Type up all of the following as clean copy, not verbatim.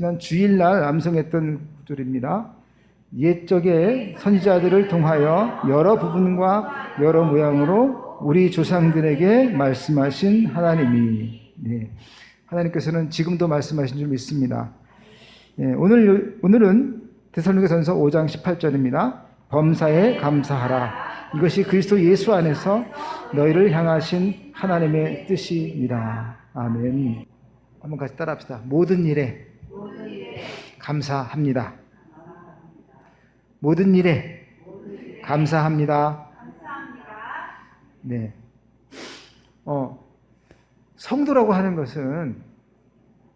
지난 주일날 암송했던 구절입니다. 옛적에 선지자들을 통하여 여러 부분과 여러 모양으로 우리 조상들에게 말씀하신 하나님이, 하나님께서는 지금도 말씀하신 줄 믿습니다. 오늘은 데살로니가전서 5장 18절입니다. 범사에 감사하라. 이것이 그리스도 예수 안에서 너희를 향하신 하나님의 뜻이니라. 아멘. 한번 같이 따라합시다. 모든 일에 감사합니다. 모든 일에 감사합니다. 네. 성도라고 하는 것은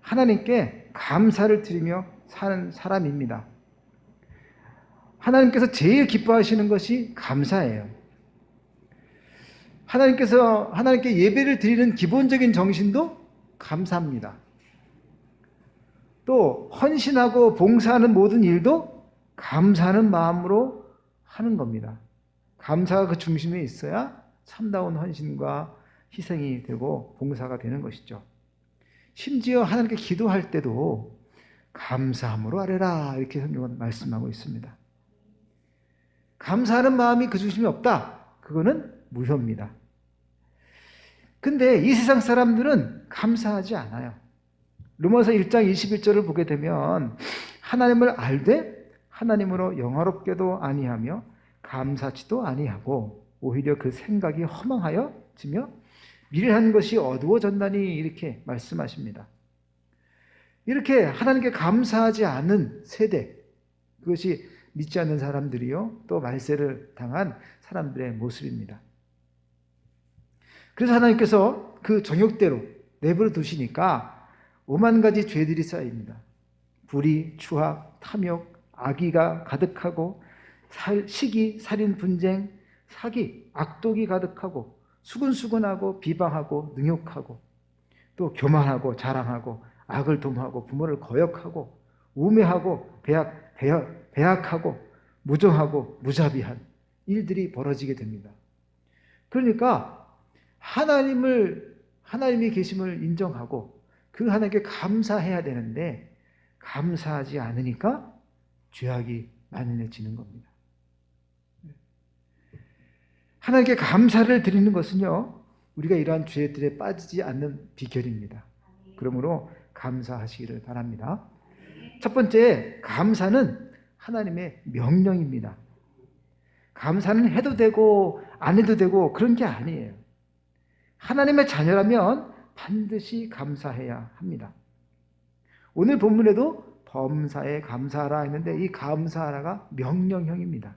하나님께 감사를 드리며 사는 사람입니다. 하나님께서 제일 기뻐하시는 것이 감사예요. 하나님께 예배를 드리는 기본적인 정신도 감사합니다. 또 헌신하고 봉사하는 모든 일도 감사하는 마음으로 하는 겁니다. 감사가 그 중심에 있어야 참다운 헌신과 희생이 되고 봉사가 되는 것이죠. 심지어 하나님께 기도할 때도 감사함으로 아뢰라, 이렇게 성경은 말씀하고 있습니다. 감사하는 마음이 그 중심에 없다, 그거는 무효입니다. 근데 이 세상 사람들은 감사하지 않아요. 로마서 1장 21절을 보게 되면 하나님을 알되 하나님으로 영화롭게도 아니하며 감사치도 아니하고 오히려 그 생각이 허망하여지며 미련한 것이 어두워졌나니, 이렇게 말씀하십니다. 이렇게 하나님께 감사하지 않은 세대, 그것이 믿지 않는 사람들이요, 또 말세를 당한 사람들의 모습입니다. 그래서 하나님께서 그 정욕대로 내버려 두시니까 오만 가지 죄들이 쌓입니다. 불의, 추악, 탐욕, 악의가 가득하고 시기, 살인, 분쟁, 사기, 악독이 가득하고 수근수근하고 비방하고 능욕하고 또 교만하고 자랑하고 악을 도모하고 부모를 거역하고 우매하고 배약하고 무정하고 무자비한 일들이 벌어지게 됩니다. 그러니까 하나님이 계심을 인정하고 그 하나님께 감사해야 되는데 감사하지 않으니까 죄악이 만연해지는 겁니다. 하나님께 감사를 드리는 것은요, 우리가 이러한 죄들에 빠지지 않는 비결입니다. 그러므로 감사하시기를 바랍니다. 첫 번째, 감사는 하나님의 명령입니다. 감사는 해도 되고 안 해도 되고 그런 게 아니에요. 하나님의 자녀라면 반드시 감사해야 합니다. 오늘 본문에도 범사에 감사하라 했는데 이 감사하라가 명령형입니다.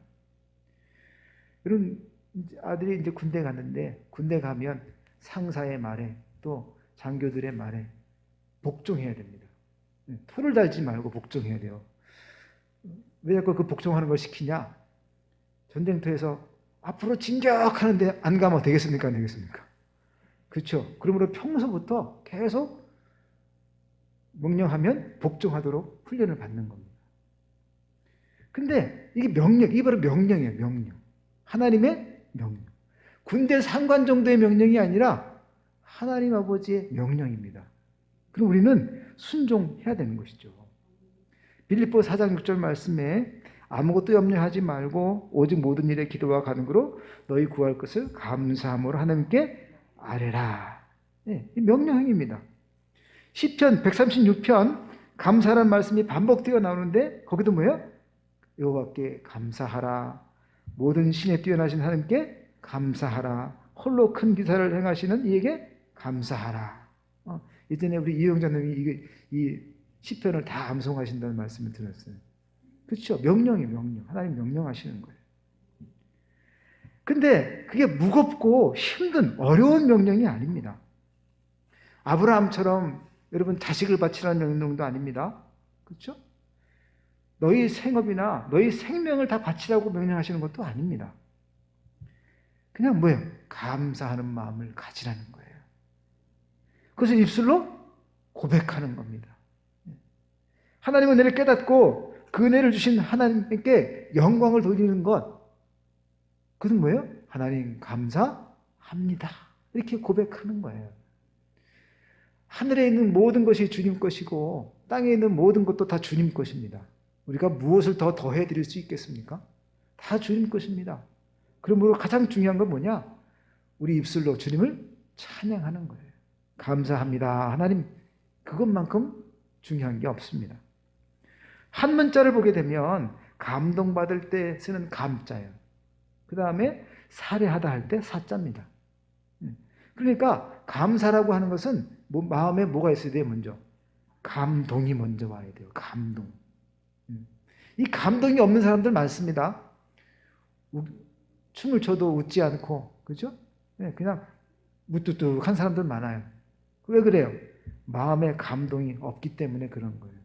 여러분, 아들이 이제 군대 갔는데 군대 가면 상사의 말에 또 장교들의 말에 복종해야 됩니다. 토를 달지 말고 복종해야 돼요. 왜 자꾸 그 복종하는 걸 시키냐? 전쟁터에서 앞으로 진격하는데 안 가면 되겠습니까? 안 되겠습니까? 그렇죠. 그러므로 평소부터 계속 명령하면 복종하도록 훈련을 받는 겁니다. 근데 이게 이게 바로 명령이에요. 명령. 하나님의 명령. 군대 상관 정도의 명령이 아니라 하나님 아버지의 명령입니다. 그럼 우리는 순종해야 되는 것이죠. 빌립보 4장 6절 말씀에 아무것도 염려하지 말고 오직 모든 일에 기도와 간구로 너희 구할 것을 감사함으로 하나님께 아뢰라. 이 명령형입니다. 시편 136편 감사라는 말씀이 반복되어 나오는데 거기도 뭐예요? 여호와께 감사하라. 모든 신에 뛰어나신 하나님께 감사하라. 홀로 큰 기사를 행하시는 이에게 감사하라. 예전에 우리 이영자님이 이 시편을 다 암송하신다는 말씀을 들었어요. 그렇죠? 명령이에요, 명령. 하나님 명령하시는 거예요. 근데 그게 무겁고 힘든 어려운 명령이 아닙니다. 아브라함처럼 여러분 자식을 바치라는 명령도 아닙니다. 그렇죠? 너희 생업이나 너희 생명을 다 바치라고 명령하시는 것도 아닙니다. 그냥 뭐예요? 감사하는 마음을 가지라는 거예요. 그것을 입술로 고백하는 겁니다. 하나님의 은혜를 깨닫고 그 은혜를 주신 하나님께 영광을 돌리는 것, 그것은 뭐예요? 하나님 감사합니다. 이렇게 고백하는 거예요. 하늘에 있는 모든 것이 주님 것이고 땅에 있는 모든 것도 다 주님 것입니다. 우리가 무엇을 더 더해 드릴 수 있겠습니까? 다 주님 것입니다. 그러므로 가장 중요한 건 뭐냐? 우리 입술로 주님을 찬양하는 거예요. 감사합니다. 하나님, 그것만큼 중요한 게 없습니다. 한 문자를 보게 되면 감동받을 때 쓰는 감자예요. 그 다음에 살해하다 할 때 사자입니다. 그러니까 감사라고 하는 것은 마음에 뭐가 있어야 돼요? 먼저 감동이 먼저 와야 돼요. 감동. 이 감동이 없는 사람들 많습니다. 춤을 춰도 웃지 않고, 그죠? 그냥 무뚝뚝한 사람들 많아요. 왜 그래요? 마음에 감동이 없기 때문에 그런 거예요.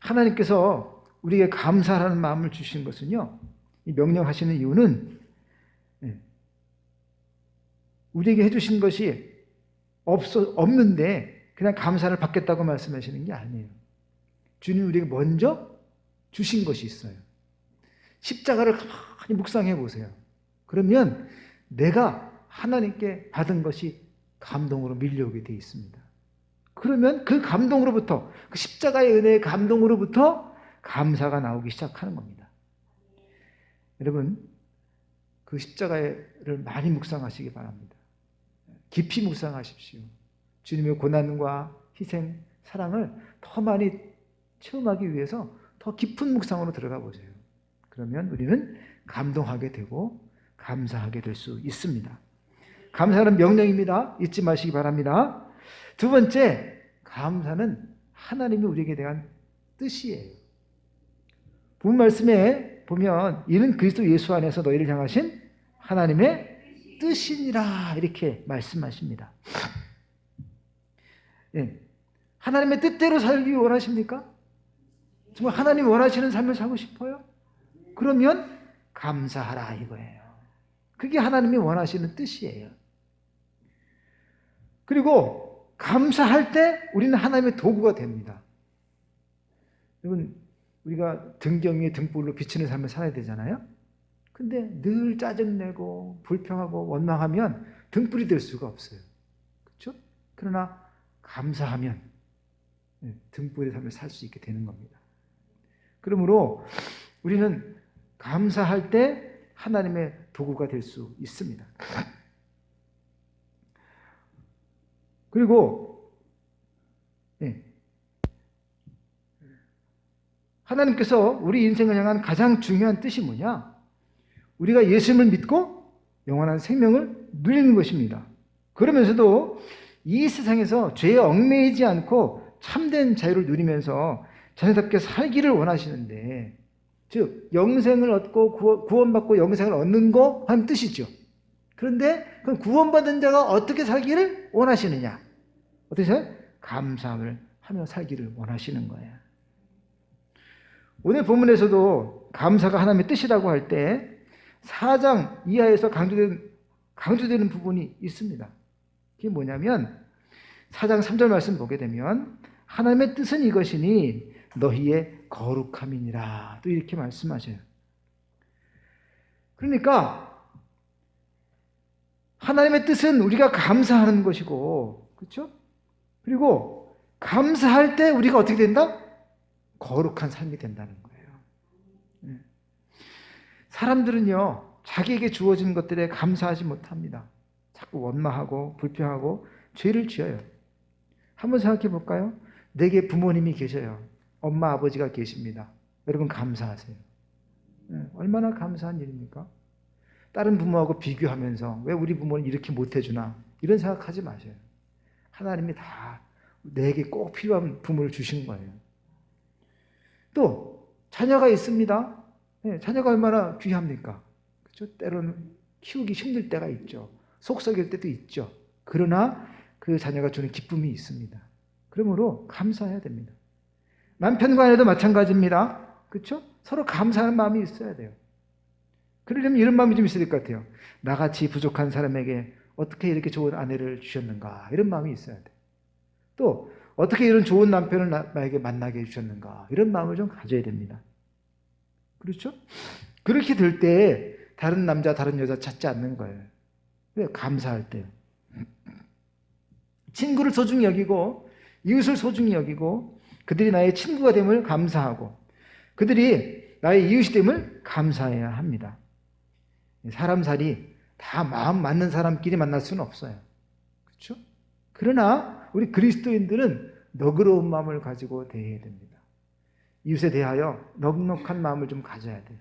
하나님께서 우리에게 감사하는 마음을 주신 것은요, 이 명령하시는 이유는 우리에게 해주신 것이 없는데 그냥 감사를 받겠다고 말씀하시는 게 아니에요. 주님 우리에게 먼저 주신 것이 있어요. 십자가를 가만히 묵상해 보세요. 그러면 내가 하나님께 받은 것이 감동으로 밀려오게 되어 있습니다. 그러면 그 감동으로부터, 그 십자가의 은혜의 감동으로부터 감사가 나오기 시작하는 겁니다. 여러분, 그 십자가를 많이 묵상하시기 바랍니다. 깊이 묵상하십시오. 주님의 고난과 희생, 사랑을 더 많이 체험하기 위해서 더 깊은 묵상으로 들어가 보세요. 그러면 우리는 감동하게 되고 감사하게 될 수 있습니다. 감사는 명령입니다. 잊지 마시기 바랍니다. 두 번째, 감사는 하나님이 우리에게 대한 뜻이에요. 본 말씀에 보면 이는 그리스도 예수 안에서 너희를 향하신 하나님의 뜻이니라 이렇게 말씀하십니다. 하나님의 뜻대로 살기 원하십니까? 정말 하나님 원하시는 삶을 살고 싶어요? 그러면 감사하라 이거예요. 그게 하나님이 원하시는 뜻이에요. 그리고 감사할 때 우리는 하나님의 도구가 됩니다. 여러분, 우리가 등경 위에 등불로 비치는 삶을 살아야 되잖아요. 근데 늘 짜증내고 불평하고 원망하면 등불이 될 수가 없어요. 그렇죠? 그러나 감사하면 등불의 삶을 살 수 있게 되는 겁니다. 그러므로 우리는 감사할 때 하나님의 도구가 될 수 있습니다. 그리고 하나님께서 우리 인생을 향한 가장 중요한 뜻이 뭐냐? 우리가 예수님을 믿고 영원한 생명을 누리는 것입니다. 그러면서도 이 세상에서 죄에 얽매이지 않고 참된 자유를 누리면서 자녀답게 살기를 원하시는데, 즉 영생을 얻고 구원받고 영생을 얻는 거 하는 뜻이죠. 그런데 그 구원받은 자가 어떻게 살기를 원하시느냐? 어떻게 살아요? 감사를 하며 살기를 원하시는 거예요. 오늘 본문에서도 감사가 하나님의 뜻이라고 할 때 4장 이하에서 강조되는 부분이 있습니다. 그게 뭐냐면 4장 3절 말씀 보게 되면 하나님의 뜻은 이것이니 너희의 거룩함이니라 또 이렇게 말씀하셔요. 그러니까 하나님의 뜻은 우리가 감사하는 것이고, 그렇죠? 그리고 감사할 때 우리가 어떻게 된다? 거룩한 삶이 된다는 거예요. 사람들은요, 자기에게 주어진 것들에 감사하지 못합니다. 자꾸 원망하고 불평하고 죄를 지어요. 한번 생각해 볼까요? 내게 부모님이 계셔요. 엄마, 아버지가 계십니다. 여러분 감사하세요. 얼마나 감사한 일입니까? 다른 부모하고 비교하면서 왜 우리 부모는 이렇게 못해주나 이런 생각하지 마세요. 하나님이 다 내게 꼭 필요한 부모를 주신 거예요. 또 자녀가 있습니다. 자녀가 얼마나 귀합니까? 그렇죠? 때로는 키우기 힘들 때가 있죠. 속썩일 때도 있죠. 그러나 그 자녀가 주는 기쁨이 있습니다. 그러므로 감사해야 됩니다. 남편과 아내도 마찬가지입니다. 그렇죠? 서로 감사하는 마음이 있어야 돼요. 그러려면 이런 마음이 좀 있어야 될 것 같아요. 나같이 부족한 사람에게 어떻게 이렇게 좋은 아내를 주셨는가 이런 마음이 있어야 돼요. 또 어떻게 이런 좋은 남편을 나에게 만나게 해주셨는가 이런 마음을 좀 가져야 됩니다. 그렇죠? 그렇게 될 때 다른 남자 다른 여자 찾지 않는 거예요. 왜? 감사할 때 친구를 소중히 여기고 이웃을 소중히 여기고 그들이 나의 친구가 됨을 감사하고 그들이 나의 이웃이 됨을 감사해야 합니다. 사람 살이 다 마음 맞는 사람끼리 만날 수는 없어요. 그렇죠? 그러나 우리 그리스도인들은 너그러운 마음을 가지고 대해야 됩니다. 이웃에 대하여 넉넉한 마음을 좀 가져야 돼요.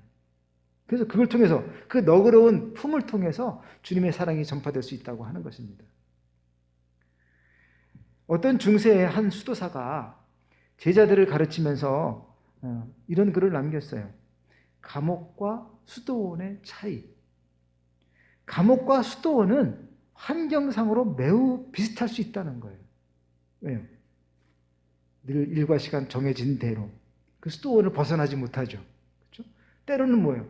그래서 그걸 통해서 그 너그러운 품을 통해서 주님의 사랑이 전파될 수 있다고 하는 것입니다. 어떤 중세의 한 수도사가 제자들을 가르치면서 이런 글을 남겼어요. 감옥과 수도원의 차이. 감옥과 수도원은 환경상으로 매우 비슷할 수 있다는 거예요. 왜요? 늘 일과 시간 정해진 대로 그 수도원을 벗어나지 못하죠. 그렇죠? 때로는 뭐예요?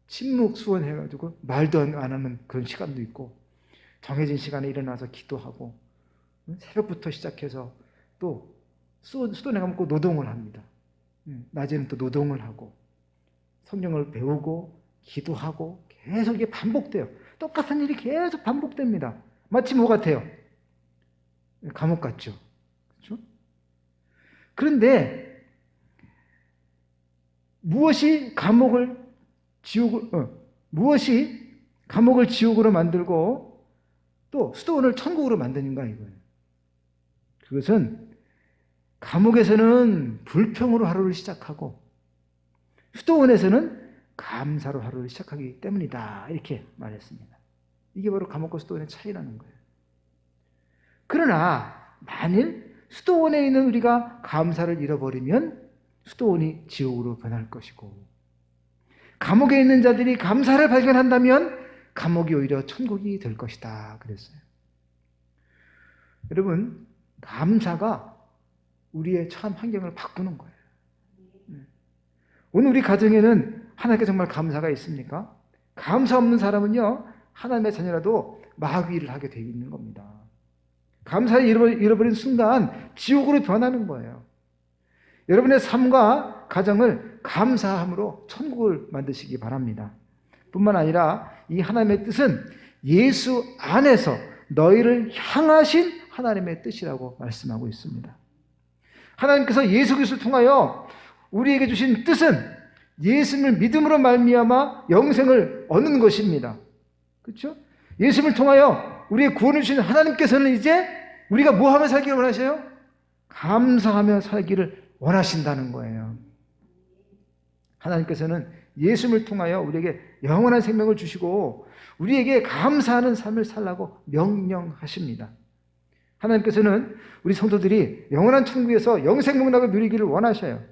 침묵수원해가지고 말도 안 하는 그런 시간도 있고 정해진 시간에 일어나서 기도하고 새벽부터 시작해서 또 수도원에 가면 꼭 노동을 합니다. 낮에는 또 노동을 하고 성경을 배우고 기도하고 계속 이게 반복돼요. 똑같은 일이 계속 반복됩니다. 마치 뭐 같아요? 감옥 같죠. 그렇죠? 그런데 무엇이 감옥을 지옥으로 만들고 또 수도원을 천국으로 만드는가 이거예요. 그것은 감옥에서는 불평으로 하루를 시작하고 수도원에서는 감사로 하루를 시작하기 때문이다. 이렇게 말했습니다. 이게 바로 감옥과 수도원의 차이라는 거예요. 그러나 만일 수도원에 있는 우리가 감사를 잃어버리면 수도원이 지옥으로 변할 것이고 감옥에 있는 자들이 감사를 발견한다면 감옥이 오히려 천국이 될 것이다. 그랬어요. 여러분, 감사가 우리의 참 환경을 바꾸는 거예요. 오늘 우리 가정에는 하나님께 정말 감사가 있습니까? 감사 없는 사람은요, 하나님의 자녀라도 마귀를 하게 되어 있는 겁니다. 감사를 잃어버린 순간 지옥으로 변하는 거예요. 여러분의 삶과 가정을 감사함으로 천국을 만드시기 바랍니다. 뿐만 아니라 이 하나님의 뜻은 예수 안에서 너희를 향하신 하나님의 뜻이라고 말씀하고 있습니다. 하나님께서 예수 그리스도를 통하여 우리에게 주신 뜻은 예수님을 믿음으로 말미암아 영생을 얻는 것입니다. 그렇죠? 예수님을 통하여 우리의 구원을 주신 하나님께서는 이제 우리가 뭐 하며 살기를 원하셔요? 감사하며 살기를 원하신다는 거예요. 하나님께서는 예수님을 통하여 우리에게 영원한 생명을 주시고 우리에게 감사하는 삶을 살라고 명령하십니다. 하나님께서는 우리 성도들이 영원한 천국에서 영생 복락을 누리기를 원하셔요.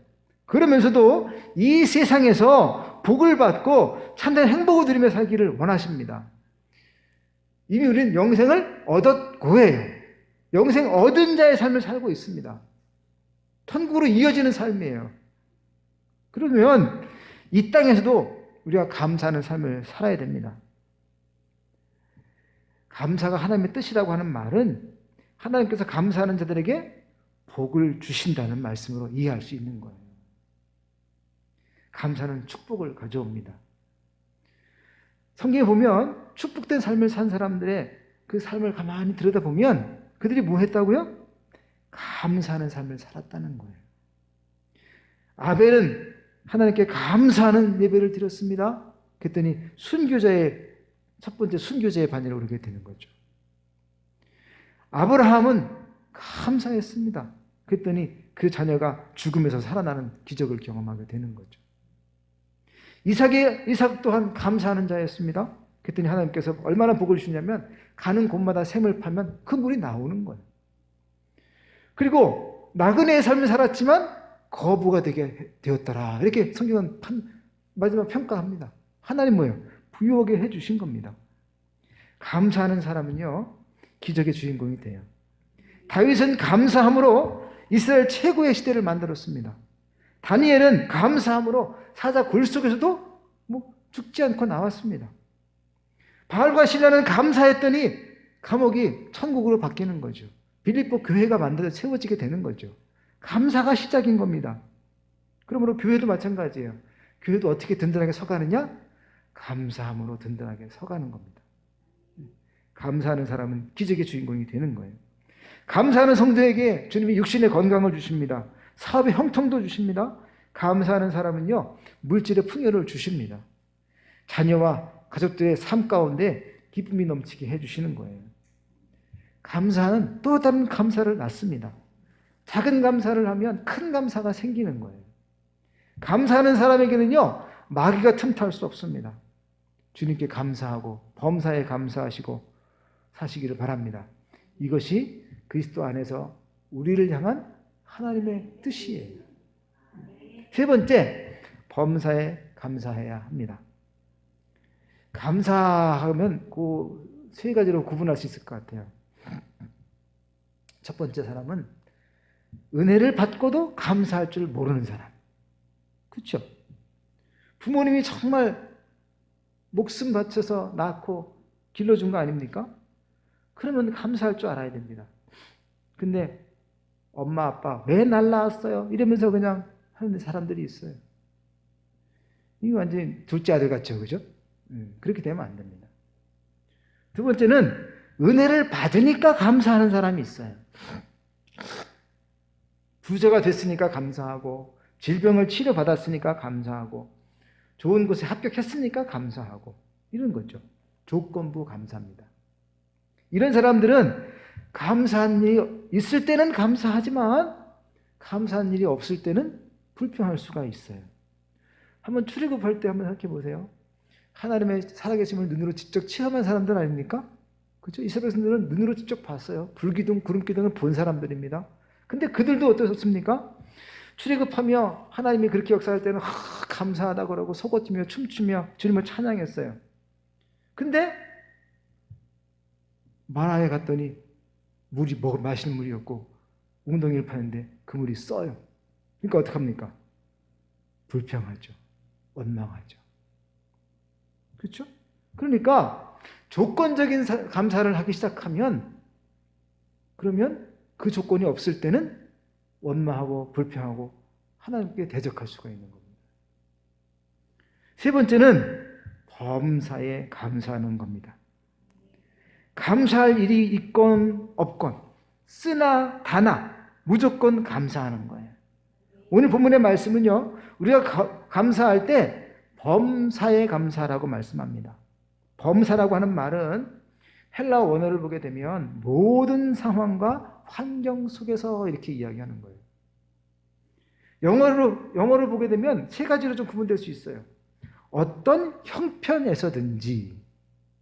그러면서도 이 세상에서 복을 받고 참된 행복을 누리며 살기를 원하십니다. 이미 우리는 영생을 얻었고예요. 영생 얻은 자의 삶을 살고 있습니다. 천국으로 이어지는 삶이에요. 그러면 이 땅에서도 우리가 감사하는 삶을 살아야 됩니다. 감사가 하나님의 뜻이라고 하는 말은 하나님께서 감사하는 자들에게 복을 주신다는 말씀으로 이해할 수 있는 거예요. 감사는 축복을 가져옵니다. 성경에 보면 축복된 삶을 산 사람들의 그 삶을 가만히 들여다보면 그들이 뭐 했다고요? 감사하는 삶을 살았다는 거예요. 아벨은 하나님께 감사하는 예배를 드렸습니다. 그랬더니 첫 번째 순교자의 반열에 오르게 되는 거죠. 아브라함은 감사했습니다. 그랬더니 그 자녀가 죽음에서 살아나는 기적을 경험하게 되는 거죠. 이삭 또한 감사하는 자였습니다. 그랬더니 하나님께서 얼마나 복을 주냐면 가는 곳마다 샘을 파면 그 물이 나오는 거예요. 그리고 나그네의 삶을 살았지만 거부가 되게 되었더라. 이렇게 성경은 마지막 평가합니다. 하나님 뭐예요? 부유하게 해주신 겁니다. 감사하는 사람은요, 기적의 주인공이 돼요. 다윗은 감사함으로 이스라엘 최고의 시대를 만들었습니다. 다니엘은 감사함으로 사자 굴 속에서도 죽지 않고 나왔습니다. 바울과 실라는 감사했더니 감옥이 천국으로 바뀌는 거죠. 빌립보 교회가 만들어 세워지게 되는 거죠. 감사가 시작인 겁니다. 그러므로 교회도 마찬가지예요. 교회도 어떻게 든든하게 서가느냐? 감사함으로 든든하게 서가는 겁니다. 감사하는 사람은 기적의 주인공이 되는 거예요. 감사하는 성도에게 주님이 육신의 건강을 주십니다. 사업의 형통도 주십니다. 감사하는 사람은요, 물질의 풍요를 주십니다. 자녀와 가족들의 삶 가운데 기쁨이 넘치게 해주시는 거예요. 감사는 또 다른 감사를 낳습니다. 작은 감사를 하면 큰 감사가 생기는 거예요. 감사하는 사람에게는요, 마귀가 틈탈 수 없습니다. 주님께 감사하고 범사에 감사하시고 사시기를 바랍니다. 이것이 그리스도 안에서 우리를 향한 하나님의 뜻이에요. 세 번째, 범사에 감사해야 합니다. 감사하면 그 세 가지로 구분할 수 있을 것 같아요. 첫 번째 사람은 은혜를 받고도 감사할 줄 모르는 사람. 그렇죠? 부모님이 정말 목숨 바쳐서 낳고 길러준 거 아닙니까? 그러면 감사할 줄 알아야 됩니다. 근데 엄마 아빠 왜 날 낳았어요? 이러면서 그냥 하는 사람들이 있어요. 이거 완전히 둘째 아들 같죠, 그죠? 그렇게 되면 안 됩니다. 두 번째는 은혜를 받으니까 감사하는 사람이 있어요. 부자가 됐으니까 감사하고, 질병을 치료받았으니까 감사하고, 좋은 곳에 합격했으니까 감사하고, 이런 거죠. 조건부 감사입니다. 이런 사람들은 감사한 일이 있을 때는 감사하지만 감사한 일이 없을 때는 불평할 수가 있어요. 한번 출애굽할 때 한번 생각해 보세요. 하나님의 살아계심을 눈으로 직접 체험한 사람들 아닙니까? 그렇죠? 이스라엘 백성들은 눈으로 직접 봤어요. 불기둥, 구름기둥을 본 사람들입니다. 근데 그들도 어떻습니까? 출애굽하며 하나님이 그렇게 역사할 때는 감사하다 그러고 속옷이며 춤추며 주님을 찬양했어요. 근데 마라에 갔더니 물이 마시는 물이 없고 웅덩이를 파는데 그 물이 써요. 그러니까 어떡합니까? 불평하죠. 원망하죠. 그렇죠? 그러니까 조건적인 감사를 하기 시작하면, 그러면 그 조건이 없을 때는 원망하고 불평하고 하나님께 대적할 수가 있는 겁니다. 세 번째는 범사에 감사하는 겁니다. 감사할 일이 있건 없건, 쓰나 다나 무조건 감사하는 거예요. 오늘 본문의 말씀은요, 우리가 감사할 때 범사에 감사라고 말씀합니다. 범사라고 하는 말은 헬라 원어를 보게 되면 모든 상황과 환경 속에서 이렇게 이야기하는 거예요. 영어를 보게 되면 세 가지로 좀 구분될 수 있어요. 어떤 형편에서든지,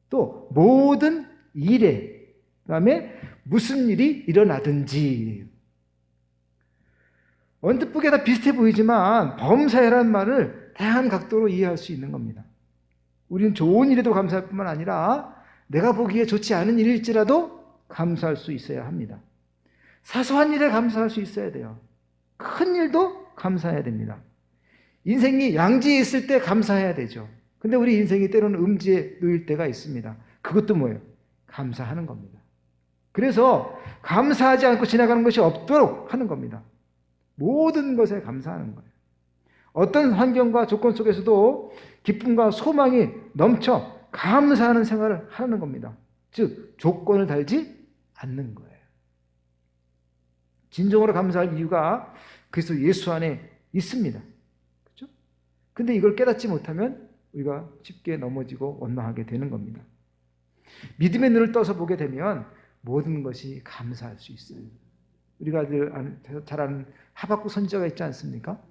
또 모든 일에, 그다음에 무슨 일이 일어나든지. 언뜻 보기에 다 비슷해 보이지만 범사라는 말을 다양한 각도로 이해할 수 있는 겁니다. 우리는 좋은 일에도 감사할 뿐만 아니라 내가 보기에 좋지 않은 일일지라도 감사할 수 있어야 합니다. 사소한 일에 감사할 수 있어야 돼요. 큰 일도 감사해야 됩니다. 인생이 양지에 있을 때 감사해야 되죠. 근데 우리 인생이 때로는 음지에 놓일 때가 있습니다. 그것도 뭐예요? 감사하는 겁니다. 그래서 감사하지 않고 지나가는 것이 없도록 하는 겁니다. 모든 것에 감사하는 거예요. 어떤 환경과 조건 속에서도 기쁨과 소망이 넘쳐 감사하는 생활을 하는 겁니다. 즉, 조건을 달지 않는 거예요. 진정으로 감사할 이유가 그리스도 예수 안에 있습니다. 그렇죠? 근데 이걸 깨닫지 못하면 우리가 쉽게 넘어지고 원망하게 되는 겁니다. 믿음의 눈을 떠서 보게 되면 모든 것이 감사할 수 있어요. 우리가 잘 아는 하박국 선지자가 있지 않습니까?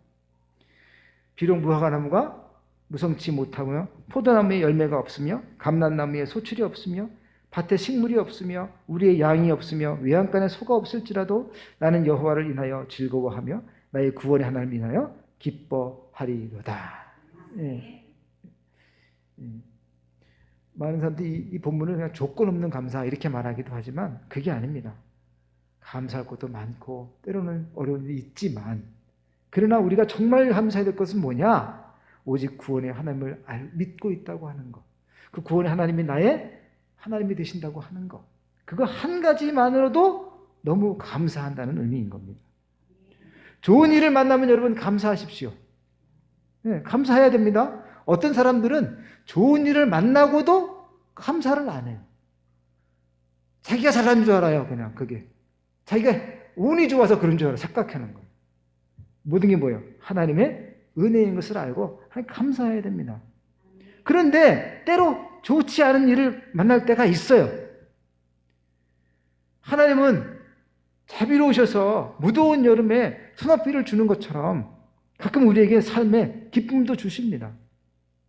비록 무화과나무가 무성치 못하며 포도나무에 열매가 없으며 감람나무에 소출이 없으며 밭에 식물이 없으며 우리의 양이 없으며 외양간에 소가 없을지라도 나는 여호와를 인하여 즐거워하며 나의 구원의 하나님을 인하여 기뻐하리로다. 예. 많은 사람들이 이 본문을 그냥 조건 없는 감사 이렇게 말하기도 하지만 그게 아닙니다. 감사할 것도 많고 때로는 어려운 일이 있지만, 그러나 우리가 정말 감사해야 될 것은 뭐냐? 오직 구원의 하나님을 믿고 있다고 하는 것, 그 구원의 하나님이 나의 하나님이 되신다고 하는 것, 그거 한 가지만으로도 너무 감사한다는 의미인 겁니다. 좋은 일을 만나면 여러분 감사하십시오. 네, 감사해야 됩니다. 어떤 사람들은 좋은 일을 만나고도 감사를 안 해요. 자기가 잘한 줄 알아요. 그냥 그게 자기가 운이 좋아서 그런 줄 알아 착각하는 거예요. 모든 게 뭐예요? 하나님의 은혜인 것을 알고 하나님 감사해야 됩니다. 그런데 때로 좋지 않은 일을 만날 때가 있어요. 하나님은 자비로우셔서 무더운 여름에 소나비를 주는 것처럼 가끔 우리에게 삶에 기쁨도 주십니다.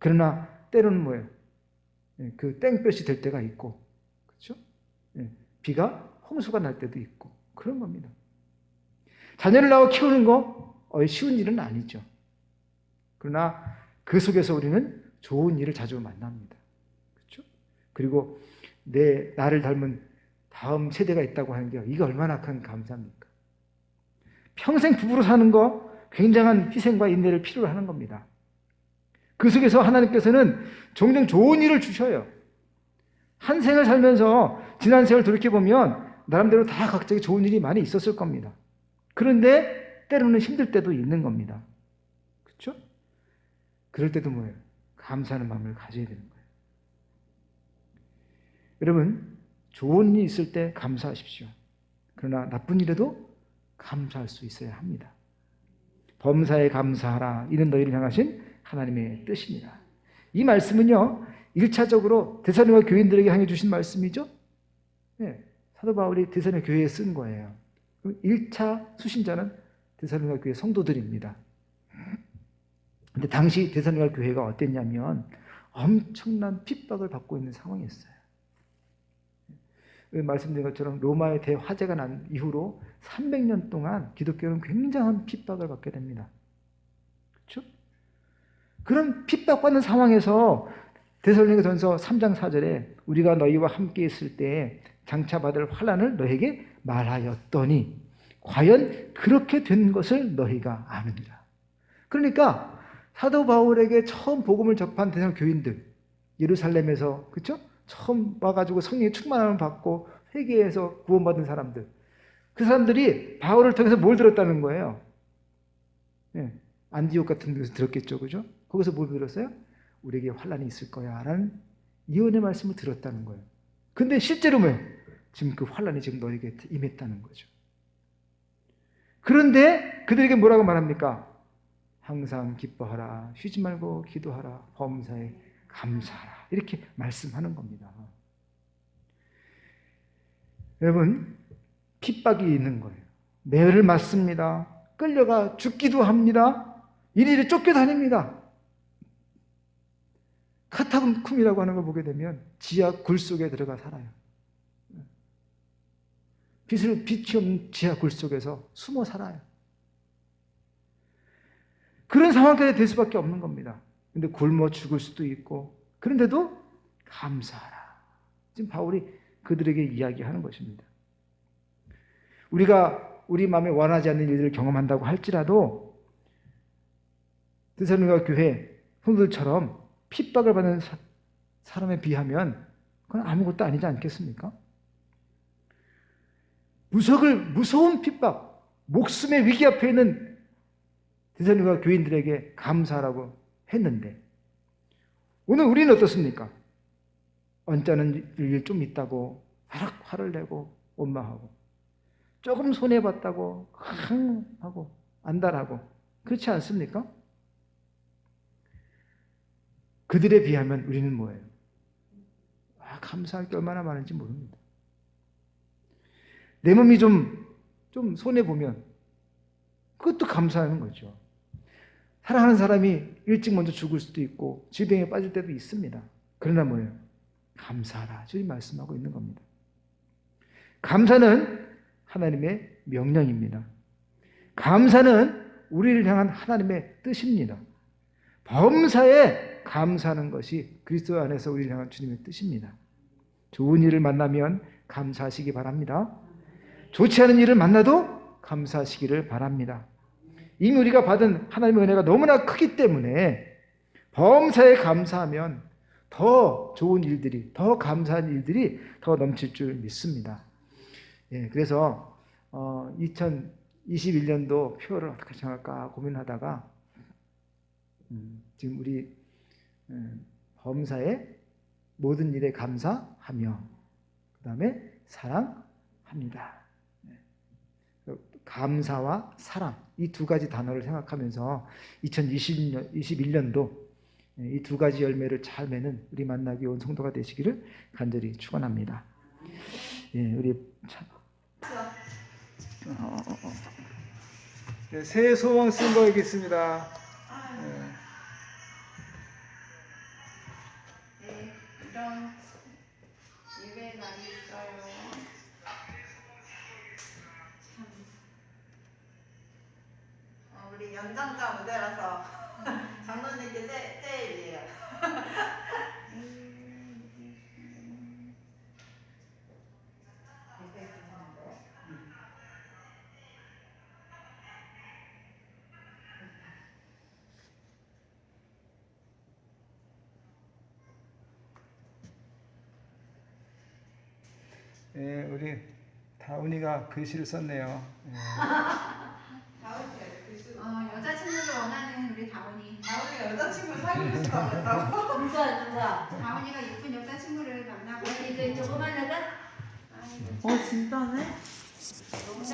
그러나 때로는 뭐예요? 그 땡볕이 될 때가 있고, 그렇죠? 비가 홍수가 날 때도 있고 그런 겁니다. 자녀를 낳아 키우는 거 쉬운 일은 아니죠. 그러나 그 속에서 우리는 좋은 일을 자주 만납니다. 그렇죠? 그리고 나를 닮은 다음 세대가 있다고 하는 게 이게 얼마나 큰 감사입니까? 평생 부부로 사는 거 굉장한 희생과 인내를 필요로 하는 겁니다. 그 속에서 하나님께서는 종종 좋은 일을 주셔요. 한 생을 살면서 지난 세월 돌이켜보면 나름대로 다 각자의 좋은 일이 많이 있었을 겁니다. 그런데 때로는 힘들 때도 있는 겁니다. 그렇죠? 그럴 때도 뭐예요? 감사하는 마음을 가져야 되는 거예요. 여러분, 좋은 일이 있을 때 감사하십시오. 그러나 나쁜 일에도 감사할 수 있어야 합니다. 범사에 감사하라. 이는 너희를 향하신 하나님의 뜻입니다. 이 말씀은요, 1차적으로 데살로니가 교인들에게 향해 주신 말씀이죠. 네, 사도 바울이 데살로니가 교회에 쓴 거예요. 1차 수신자는 데살로니가 교회 성도들입니다. 근데 당시 데살로니가 교회가 어땠냐면 엄청난 핍박을 받고 있는 상황이었어요. 말씀드린 것처럼 로마의 대화재가 난 이후로 300년 동안 기독교는 굉장한 핍박을 받게 됩니다. 그렇죠? 그런 핍박받는 상황에서 데살로니가전서 3장 4절에 우리가 너희와 함께 있을 때 장차 받을 환난을 너희에게 말하였더니 과연 그렇게 된 것을 너희가 아느니라. 그러니까 사도 바울에게 처음 복음을 접한 데살로니가 교인들, 예루살렘에서, 그렇죠? 처음 와가지고 성령의 충만함을 받고 회개해서 구원받은 사람들, 그 사람들이 바울을 통해서 뭘 들었다는 거예요? 안디옥 같은 데서 들었겠죠, 그죠? 거기서 뭘 들었어요? 우리에게 환난이 있을 거야 라는 예언의 말씀을 들었다는 거예요. 근데 실제로 뭐예요? 지금 그 환난이 지금 너에게 임했다는 거죠. 그런데 그들에게 뭐라고 말합니까? 항상 기뻐하라, 쉬지 말고 기도하라, 범사에 감사하라, 이렇게 말씀하는 겁니다. 여러분, 핍박이 있는 거예요. 매를 맞습니다. 끌려가 죽기도 합니다. 이리저리 쫓겨다닙니다. 카타콤이라고 하는 걸 보게 되면 지하 굴 속에 들어가 살아요. 빛이 없는 지하 굴 속에서 숨어 살아요. 그런 상황까지 될 수밖에 없는 겁니다. 근데 굶어 죽을 수도 있고, 그런데도 감사하라. 지금 바울이 그들에게 이야기하는 것입니다. 우리가 우리 마음에 원하지 않는 일들을 경험한다고 할지라도 데살로니가 교회 성도들처럼 핍박을 받는 사람에 비하면 그건 아무것도 아니지 않겠습니까? 무서운 핍박, 목숨의 위기 앞에 있는 데살로니가 교인들에게 감사하라고 했는데, 오늘 우리는 어떻습니까? 언짢은 일 좀 있다고 화를 내고 원망하고, 조금 손해봤다고 하고 안달하고, 그렇지 않습니까? 그들에 비하면 우리는 뭐예요? 감사할 게 얼마나 많은지 모릅니다. 내 몸이 좀 손해보면 그것도 감사하는 거죠. 사랑하는 사람이 일찍 먼저 죽을 수도 있고 질병에 빠질 때도 있습니다. 그러나 뭐예요? 감사하라. 주님 말씀하고 있는 겁니다. 감사는 하나님의 명령입니다. 감사는 우리를 향한 하나님의 뜻입니다. 범사에 감사하는 것이 그리스도 안에서 우리를 향한 주님의 뜻입니다. 좋은 일을 만나면 감사하시기 바랍니다. 좋지 않은 일을 만나도 감사하시기를 바랍니다. 이미 우리가 받은 하나님의 은혜가 너무나 크기 때문에 범사에 감사하면 더 좋은 일들이, 더 감사한 일들이 더 넘칠 줄 믿습니다. 그래서 2021년도 표어를 어떻게 정할까 고민하다가 지금 우리 범사에 모든 일에 감사하며 그 다음에 사랑합니다. 감사와 사랑 이 두 가지 단어를 생각하면서 2021년도 이 두 가지 열매를 잘 맺는 우리 만나기 온 성도가 되시기를 간절히 축원합니다. 예, 우리 네, 새해 소망 쓴 거 있겠습니다. 네, 이런 예배 날이 있어요. 참. 우리 연장자 무대라서 장로님께 제일이에요. 예, 우리 다운이가 글씨를 썼네요. 예. 여자친구를 원하는 우리 다운이. 다운이가 여자친구 사귀고 싶다고 했다고? 누가 다운이가 예쁜 여자친구를 만나고. 이거 조그만 애가 진짜네? 너무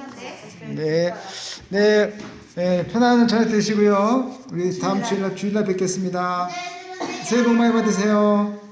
네, 네, 편안한 저녁 되시고요. 우리 다음 주일날 뵙겠습니다. 새해 복 많이 받으세요.